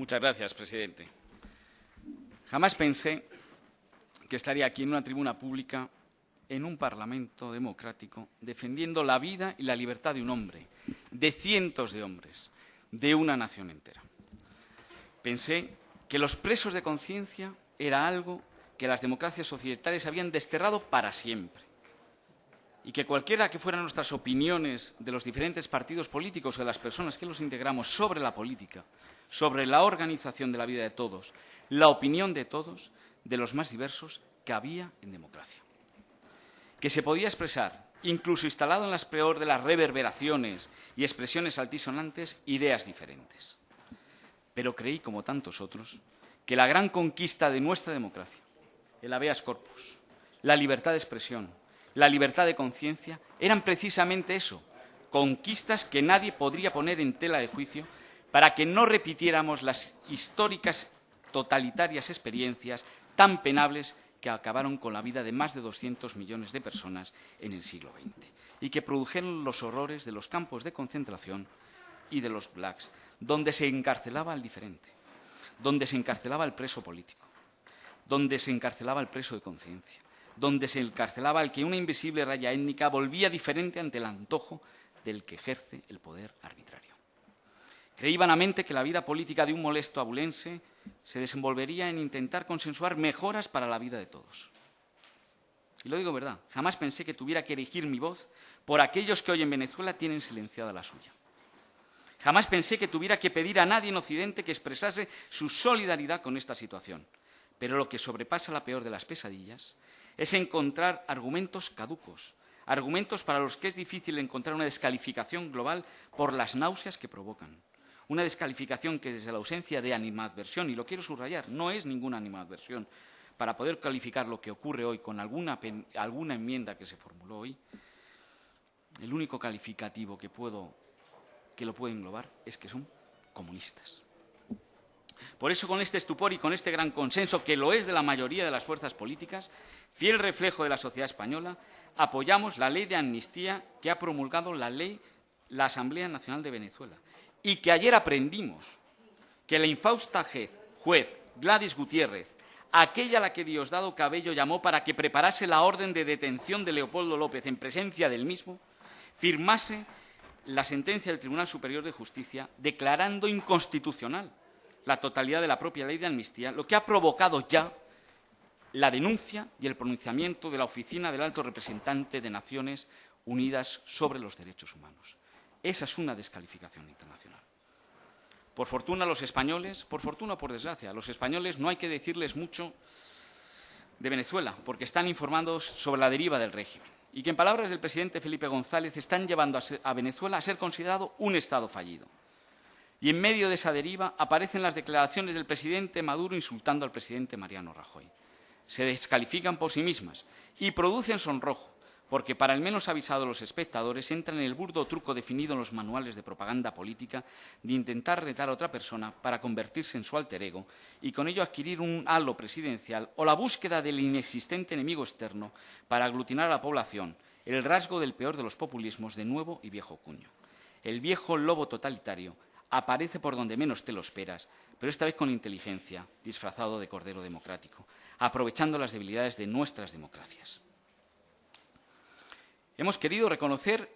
Muchas gracias, presidente. Jamás pensé que estaría aquí en una tribuna pública, en un parlamento democrático, defendiendo la vida y la libertad de un hombre, de cientos de hombres, de una nación entera. Pensé que los presos de conciencia era algo que las democracias occidentales habían desterrado para siempre y que cualquiera que fueran nuestras opiniones de los diferentes partidos políticos o de las personas que los integramos sobre la política, sobre la organización de la vida de todos, la opinión de todos, de los más diversos que había en democracia. Que se podía expresar, incluso instalado en las peor de las reverberaciones y expresiones altisonantes, ideas diferentes. Pero creí, como tantos otros, que la gran conquista de nuestra democracia, el habeas corpus, la libertad de expresión, la libertad de conciencia, eran precisamente eso, conquistas que nadie podría poner en tela de juicio para que no repitiéramos las históricas totalitarias experiencias tan penables que acabaron con la vida de más de 200 millones de personas en el siglo XX y que produjeron los horrores de los campos de concentración y de los gulags, donde se encarcelaba al diferente, donde se encarcelaba al preso político, donde se encarcelaba al preso de conciencia, donde se encarcelaba al que una invisible raya étnica volvía diferente ante el antojo del que ejerce el poder arbitrario. Creí vanamente que la vida política de un molesto abulense se desenvolvería en intentar consensuar mejoras para la vida de todos. Y lo digo verdad, jamás pensé que tuviera que erigir mi voz por aquellos que hoy en Venezuela tienen silenciada la suya. Jamás pensé que tuviera que pedir a nadie en Occidente que expresase su solidaridad con esta situación. Pero lo que sobrepasa la peor de las pesadillas es encontrar argumentos caducos, argumentos para los que es difícil encontrar una descalificación global por las náuseas que provocan. Una descalificación que desde la ausencia de animadversión, y lo quiero subrayar, no es ninguna animadversión, para poder calificar lo que ocurre hoy con alguna enmienda que se formuló hoy, el único calificativo que lo puede englobar es que son comunistas. Por eso, con este estupor y con este gran consenso, que lo es de la mayoría de las fuerzas políticas, fiel reflejo de la sociedad española, apoyamos la ley de amnistía que ha promulgado la Asamblea Nacional de Venezuela y que ayer aprendimos que la infausta juez Gladys Gutiérrez, aquella a la que Diosdado Cabello llamó para que preparase la orden de detención de Leopoldo López en presencia del mismo, firmase la sentencia del Tribunal Superior de Justicia declarando inconstitucional la totalidad de la propia ley de amnistía, lo que ha provocado ya la denuncia y el pronunciamiento de la Oficina del Alto Representante de Naciones Unidas sobre los Derechos Humanos. Esa es una descalificación internacional. Por fortuna, los españoles, por fortuna o por desgracia, a los españoles no hay que decirles mucho de Venezuela, porque están informados sobre la deriva del régimen y que, en palabras del presidente Felipe González, están llevando a Venezuela a ser considerado un Estado fallido. Y en medio de esa deriva aparecen las declaraciones del presidente Maduro insultando al presidente Mariano Rajoy. Se descalifican por sí mismas y producen sonrojo, porque para el menos avisado los espectadores entran en el burdo truco definido en los manuales de propaganda política de intentar retar a otra persona para convertirse en su alter ego y con ello adquirir un halo presidencial o la búsqueda del inexistente enemigo externo para aglutinar a la población, el rasgo del peor de los populismos de nuevo y viejo cuño. El viejo lobo totalitario aparece por donde menos te lo esperas, pero esta vez con inteligencia, disfrazado de cordero democrático, aprovechando las debilidades de nuestras democracias. Hemos querido reconocer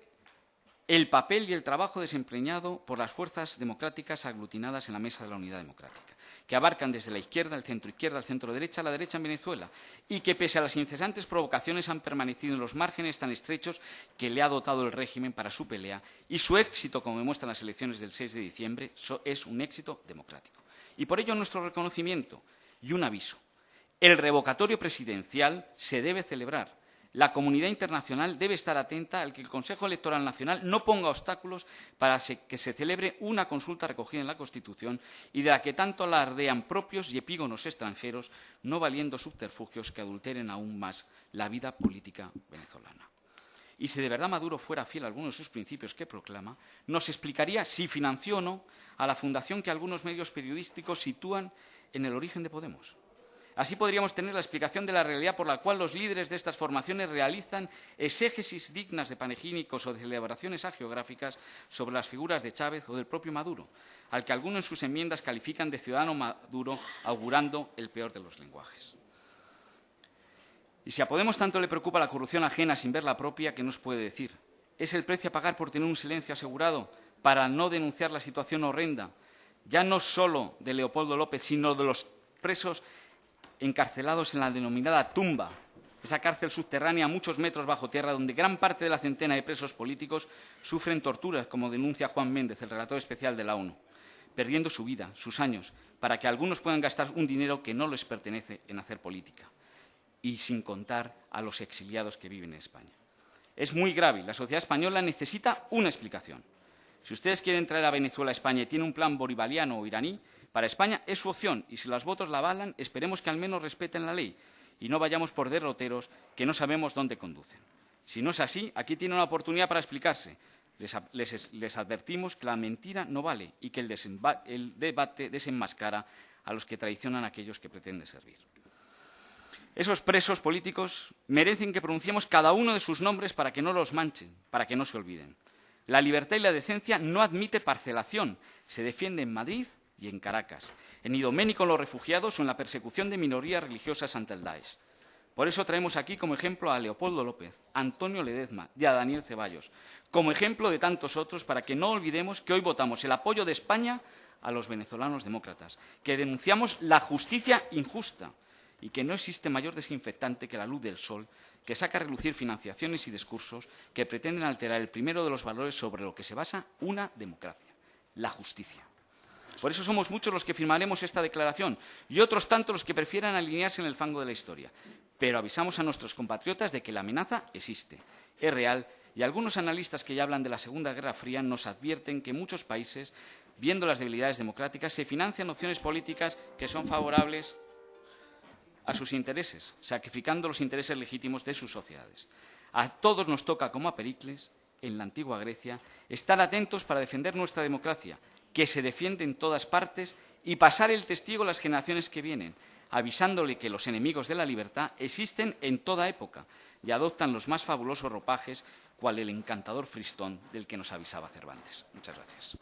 el papel y el trabajo desempeñado por las fuerzas democráticas aglutinadas en la Mesa de la Unidad Democrática, que abarcan desde la izquierda, el centro-izquierda, el centro-derecha, la derecha en Venezuela, y que, pese a las incesantes provocaciones, han permanecido en los márgenes tan estrechos que le ha dotado el régimen para su pelea, y su éxito, como demuestran las elecciones del 6 de diciembre, es un éxito democrático. Y por ello nuestro reconocimiento y un aviso. El revocatorio presidencial se debe celebrar. La comunidad internacional debe estar atenta al que el Consejo Electoral Nacional no ponga obstáculos para que se celebre una consulta recogida en la Constitución y de la que tanto alardean propios y epígonos extranjeros, no valiendo subterfugios que adulteren aún más la vida política venezolana. Y si de verdad Maduro fuera fiel a algunos de sus principios que proclama, nos explicaría si financió o no a la fundación que algunos medios periodísticos sitúan en el origen de Podemos. Así podríamos tener la explicación de la realidad por la cual los líderes de estas formaciones realizan exégesis dignas de panegíricos o de celebraciones hagiográficas sobre las figuras de Chávez o del propio Maduro, al que algunos en sus enmiendas califican de ciudadano Maduro, augurando el peor de los lenguajes. Y si a Podemos tanto le preocupa la corrupción ajena sin ver la propia, ¿qué nos puede decir? ¿Es el precio a pagar por tener un silencio asegurado para no denunciar la situación horrenda, ya no solo de Leopoldo López, sino de los presos encarcelados en la denominada tumba, esa cárcel subterránea a muchos metros bajo tierra, donde gran parte de la centena de presos políticos sufren torturas, como denuncia Juan Méndez, el relator especial de la ONU, perdiendo su vida, sus años, para que algunos puedan gastar un dinero que no les pertenece en hacer política, y sin contar a los exiliados que viven en España. Es muy grave. La sociedad española necesita una explicación. Si ustedes quieren traer a Venezuela a España y tienen un plan bolivariano o iraní, para España es su opción, y si los votos la avalan, esperemos que al menos respeten la ley y no vayamos por derroteros que no sabemos dónde conducen. Si no es así, aquí tienen una oportunidad para explicarse. Les advertimos que la mentira no vale y que el debate desenmascara a los que traicionan a aquellos que pretenden servir. Esos presos políticos merecen que pronunciemos cada uno de sus nombres para que no los manchen, para que no se olviden. La libertad y la decencia no admite parcelación. Se defiende en Madrid y en Caracas, en Idomeni con los refugiados o en la persecución de minorías religiosas ante el Daesh. Por eso traemos aquí como ejemplo a Leopoldo López, a Antonio Ledezma y a Daniel Ceballos, como ejemplo de tantos otros, para que no olvidemos que hoy votamos el apoyo de España a los venezolanos demócratas, que denunciamos la justicia injusta y que no existe mayor desinfectante que la luz del sol, que saca a relucir financiaciones y discursos que pretenden alterar el primero de los valores sobre lo que se basa una democracia, la justicia. Por eso somos muchos los que firmaremos esta declaración y otros tantos los que prefieran alinearse en el fango de la historia. Pero avisamos a nuestros compatriotas de que la amenaza existe, es real, y algunos analistas que ya hablan de la Segunda Guerra Fría nos advierten que muchos países, viendo las debilidades democráticas, se financian opciones políticas que son favorables a sus intereses, sacrificando los intereses legítimos de sus sociedades. A todos nos toca, como a Pericles, en la antigua Grecia, estar atentos para defender nuestra democracia, que se defiende en todas partes, y pasar el testigo a las generaciones que vienen, avisándole que los enemigos de la libertad existen en toda época y adoptan los más fabulosos ropajes, cual el encantador Fristón del que nos avisaba Cervantes. Muchas gracias.